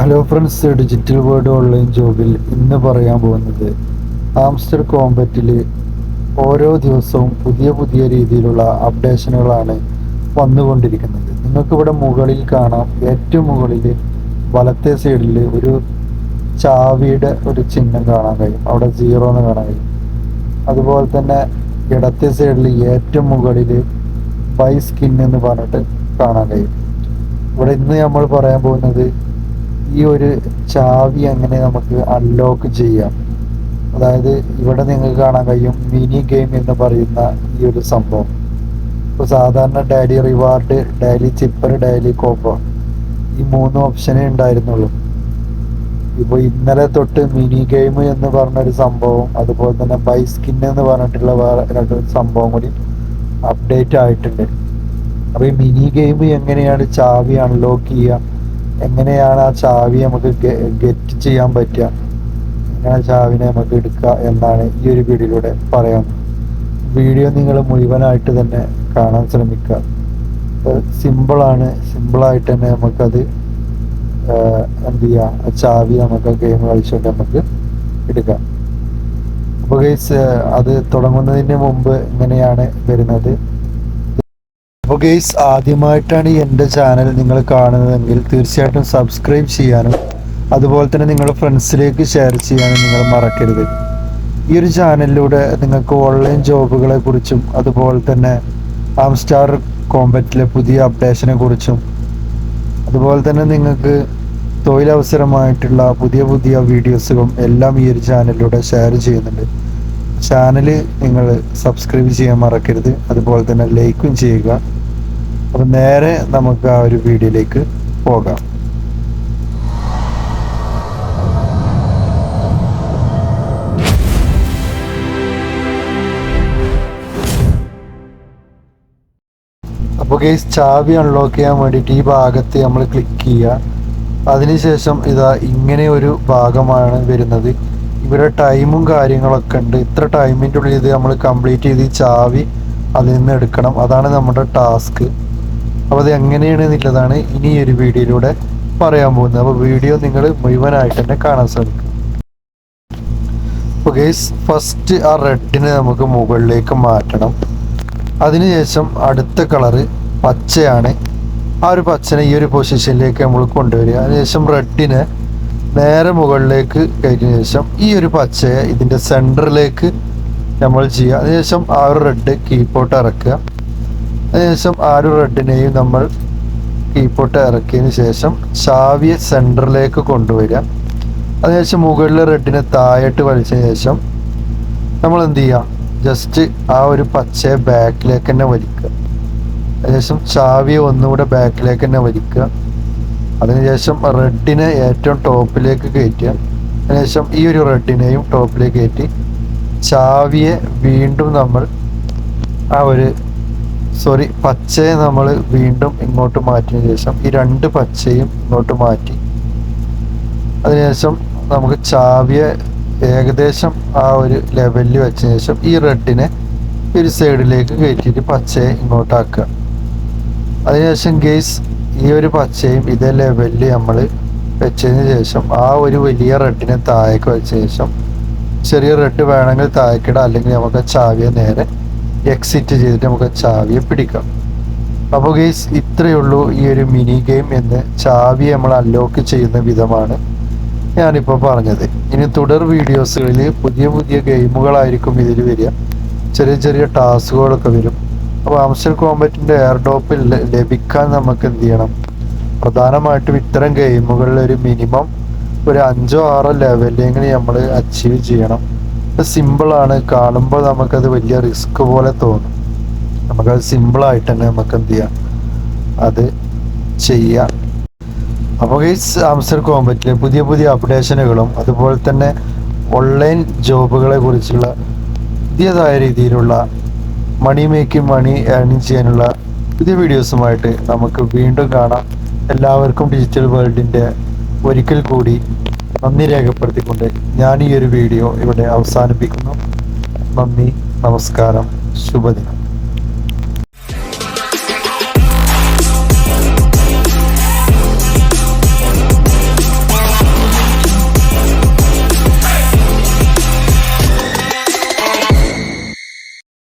Hello friends, digital world online ജോബിൽ ഇന്ന് പറയാൻ പോകുന്നത് ഹാംസ്റ്റർ കോമ്പറ്റിൽ ഓരോ ദിവസവും പുതിയ പുതിയ രീതിയിലുള്ള അപ്ഡേഷനുകളാണ് വന്നുകൊണ്ടിരിക്കുന്നത്. നിങ്ങൾക്കിവിടെ മുകളിൽ കാണാം, ഏറ്റവും മുകളിൽ വലത്തെ സൈഡിൽ ഒരു ചാവിയുടെ ഒരു ചിഹ്നം കാണാൻ കഴിയും. അവിടെ 0 എന്ന് കാണാൻ കഴിയും. അതുപോലെ തന്നെ ഇടത്തെ സൈഡിൽ ഏറ്റവും മുകളിൽ ബൈ സ്കിൻ എന്ന് പറഞ്ഞിട്ട് കാണാൻ കഴിയും. ഇവിടെ ഇന്ന് നമ്മൾ പറയാൻ പോകുന്നത് ഈ ഒരു ചാവി എങ്ങനെ നമുക്ക് അൺലോക്ക് ചെയ്യാം. അതായത് ഇവിടെ നിങ്ങൾക്ക് കാണാൻ കഴിയും മിനി ഗെയിം എന്ന് പറയുന്ന ഈ ഒരു സംഭവം. ഇപ്പോൾ സാധാരണ daily reward, daily cipher, daily copper, ഈ 3 ഓപ്ഷനേ ഉണ്ടായിരുന്നുള്ളൂ. ഇപ്പോൾ ഇന്നലെ തൊട്ട് മിനി ഗെയിം എന്ന് പറഞ്ഞൊരു സംഭവം, അതുപോലെ തന്നെ ബൈ സ്കിൻ എന്ന് പറഞ്ഞിട്ടുള്ള വേറെ 2 സംഭവം കൂടി അപ്ഡേറ്റ് ആയിട്ടുണ്ട്. അപ്പോൾ ഈ മിനി ഗെയിം എങ്ങനെയാണ് ചാവി അൺലോക്ക് ചെയ്യുക, എങ്ങനെയാണ് ആ ചാവി നമുക്ക് ഗെറ്റ് ചെയ്യാൻ പറ്റുക, എങ്ങനെ ചാവിനെ നമുക്ക് എടുക്കുക എന്നാണ് ഈ ഒരു വീഡിയോയിലൂടെ പറയാം. വീഡിയോ നിങ്ങൾ മുഴുവനായിട്ട് തന്നെ കാണാൻ ശ്രമിക്കുക. സിമ്പിളായിട്ട് തന്നെ നമുക്കത് എന്ത് ചെയ്യാം, ചാവി നമുക്ക് ഗെയിം കളിച്ചുകൊണ്ട് നമുക്ക് എടുക്കാം. അപ്പോൾ ഗൈസ്, അത് തുടങ്ങുന്നതിന് മുമ്പ് ഇങ്ങനെയാണ് വരുന്നത്. അപ്പോൾ ഗൈസ്, ആദ്യമായിട്ടാണ് എൻ്റെ ചാനൽ നിങ്ങൾ കാണുന്നതെങ്കിൽ തീർച്ചയായിട്ടും സബ്സ്ക്രൈബ് ചെയ്യാനും അതുപോലെ തന്നെ നിങ്ങളുടെ ഫ്രണ്ട്സിലേക്ക് ഷെയർ ചെയ്യാനും നിങ്ങൾ മറക്കരുത്. ഈ ഒരു ചാനലിലൂടെ നിങ്ങൾക്ക് ഓൺലൈൻ ജോബുകളെ കുറിച്ചും അതുപോലെ തന്നെ ഹാംസ്റ്റർ കോമ്പറ്റിലെ പുതിയ അപ്ഡേഷനെ കുറിച്ചും അതുപോലെ തന്നെ നിങ്ങൾക്ക് തൊഴിലവസരമായിട്ടുള്ള പുതിയ പുതിയ വീഡിയോസുകളും എല്ലാം ഈ ഒരു ചാനലിലൂടെ ഷെയർ ചെയ്യുന്നുണ്ട്. ചാനൽ നിങ്ങൾ സബ്സ്ക്രൈബ് ചെയ്യാൻ മറക്കരുത്, അതുപോലെ തന്നെ ലൈക്കും ചെയ്യുക. അപ്പോൾ നേരെ നമുക്ക് ആ ഒരു വീഡിയോയിലേക്ക് പോകാം. അപ്പോൾ ഗൈസ്, ചാവി അൺലോക്ക് ചെയ്യാൻ വേണ്ടിയിട്ട് ഈ ഭാഗത്ത് നമ്മൾ ക്ലിക്ക് ചെയ്യുക. അതിനുശേഷം ഇതാ ഇങ്ങനെ ഒരു ഭാഗമാണ് വരുന്നത്. ഇവിടെ ടൈമും കാര്യങ്ങളൊക്കെ ഉണ്ട്. ഇത്ര ടൈമിൻ്റെ ഉള്ളിൽ ഇത് നമ്മൾ കംപ്ലീറ്റ് ചെയ്ത് ഈ ചാവി അതിൽ നിന്ന് എടുക്കണം. അതാണ് നമ്മുടെ ടാസ്ക്. അപ്പോൾ അത് എങ്ങനെയാണ് എന്നുള്ളതാണ് ഇനി ഒരു വീഡിയോയിലൂടെ പറയാൻ പോകുന്നത്. അപ്പോൾ വീഡിയോ നിങ്ങൾ മുഴുവനായിട്ട് തന്നെ കാണാൻ ശ്രമിക്കും. അപ്പോൾ ഗൈസ്, ഫസ്റ്റ് ആ റെഡിനെ നമുക്ക് മുകളിലേക്ക് മാറ്റണം. അതിനുശേഷം അടുത്ത കളറ് പച്ചയാണ്. ആ ഒരു പച്ചനെ ഈ ഒരു പൊസിഷനിലേക്ക് നമ്മൾ കൊണ്ടുവരിക. അതിനുശേഷം റെഡിനെ നേരെ മുകളിലേക്ക് കയറ്റിയ ശേഷം ഈ ഒരു പച്ചയെ ഇതിൻ്റെ സെൻറ്ററിലേക്ക് നമ്മൾ ചെയ്യുക. അതിനുശേഷം ആ ഒരു റെഡ് കീപ്പോട്ട് ഇറക്കുക. അതിനുശേഷം ആ ഒരു റെഡിനെയും നമ്മൾ കീപ്പോട്ട് ഇറക്കിയതിന് ശേഷം ചാവിയെ സെൻറ്ററിലേക്ക് കൊണ്ടുവരിക. അതിനുശേഷം മുകളിലെ റെഡിനെ താഴോട്ട് വലിച്ചതിന് ശേഷം നമ്മൾ എന്ത് ചെയ്യുക, ജസ്റ്റ് ആ ഒരു പച്ചയെ ബാക്കിലേക്ക് തന്നെ വലിക്കുക. അതിനുശേഷം ചാവിയെ ഒന്നുകൂടെ ബാക്കിലേക്ക് തന്നെ വലിക്കുക. അതിനുശേഷം റെഡിനെ ഏറ്റവും ടോപ്പിലേക്ക് കയറ്റുക. അതിനുശേഷം ഈ ഒരു റെഡിനെയും ടോപ്പിലേക്ക് കയറ്റി ചാവിയെ വീണ്ടും നമ്മൾ പച്ചയെ നമ്മൾ വീണ്ടും ഇങ്ങോട്ട് മാറ്റിയതിന് ശേഷം ഈ 2 പച്ചയും ഇങ്ങോട്ട് മാറ്റി. അതിനുശേഷം നമുക്ക് ചാവിയെ ഏകദേശം ആ ഒരു ലെവലിൽ വെച്ചതിന് ശേഷം ഈ റെഡിനെ ഒരു സൈഡിലേക്ക് കയറ്റിയിട്ട് പച്ചയെ ഇങ്ങോട്ടാക്കുക. അതിനുശേഷം ഗെയ്സ്, ഈ ഒരു പച്ചയും ഇതേ ലെവലിൽ നമ്മൾ വെച്ചതിന് ശേഷം ആ ഒരു വലിയ റെഡിനെ താഴേക്ക് വെച്ച ശേഷം ചെറിയ റെഡ് വേണമെങ്കിൽ താഴേക്കിടാം, അല്ലെങ്കിൽ നമുക്ക് ചാവിയെ നേരെ എക്സിറ്റ് ചെയ്തിട്ട് നമുക്ക് ചാവിയെ പിടിക്കാം. അപ്പോൾ ഗെയ്സ്, ഇത്രയേ ഉള്ളൂ ഈ ഒരു മിനി ഗെയിം എന്ന് ചാവിയെ നമ്മൾ അൺലോക്ക് ചെയ്യുന്ന വിധമാണ് ഞാനിപ്പോൾ പറഞ്ഞത്. ഇനി തുടർ വീഡിയോസുകളിൽ പുതിയ പുതിയ ഗെയിമുകളായിരിക്കും ഇതിൽ വരിക. ചെറിയ ചെറിയ ടാസ്കുകളൊക്കെ വരും. അപ്പോൾ ഹാംസ്റ്റർ കോമ്പറ്റിൻ്റെ എയർ ഡ്രോപ്പിൽ ലഭിക്കാൻ നമുക്ക് എന്ത് ചെയ്യണം, പ്രധാനമായിട്ടും ഇത്തരം ഗെയിമുകളിൽ ഒരു മിനിമം ഒരു 5 or 6 ലെവലിലെങ്കിലും നമ്മൾ അച്ചീവ് ചെയ്യണം. സിമ്പിളാണ്, കാണുമ്പോൾ നമുക്കത് വലിയ റിസ്ക് പോലെ തോന്നും. നമുക്കത് സിമ്പിളായിട്ട് തന്നെ നമുക്ക് എന്ത് ചെയ്യാം, അത് ചെയ്യാം. അപ്പോൾ ഗൈസ്, ഹാംസ്റ്റർ കോമ്പറ്റിലെ പുതിയ പുതിയ അപ്ഡേഷനുകളും അതുപോലെ തന്നെ ഓൺലൈൻ ജോബുകളെ കുറിച്ചുള്ള പുതിയതായ രീതിയിലുള്ള മണി ഏർണിങ് ചെയ്യാനുള്ള പുതിയ വീഡിയോസുമായിട്ട് നമുക്ക് വീണ്ടും കാണാം. എല്ലാവർക്കും ഡിജിറ്റൽ വേൾഡിൻ്റെ ഒരിക്കൽ കൂടി നന്ദി രേഖപ്പെടുത്തിക്കൊണ്ട് ഞാൻ ഈ ഒരു വീഡിയോ ഇവിടെ അവസാനിപ്പിക്കുന്നു. നന്ദി, നമസ്കാരം, ശുഭദിനം.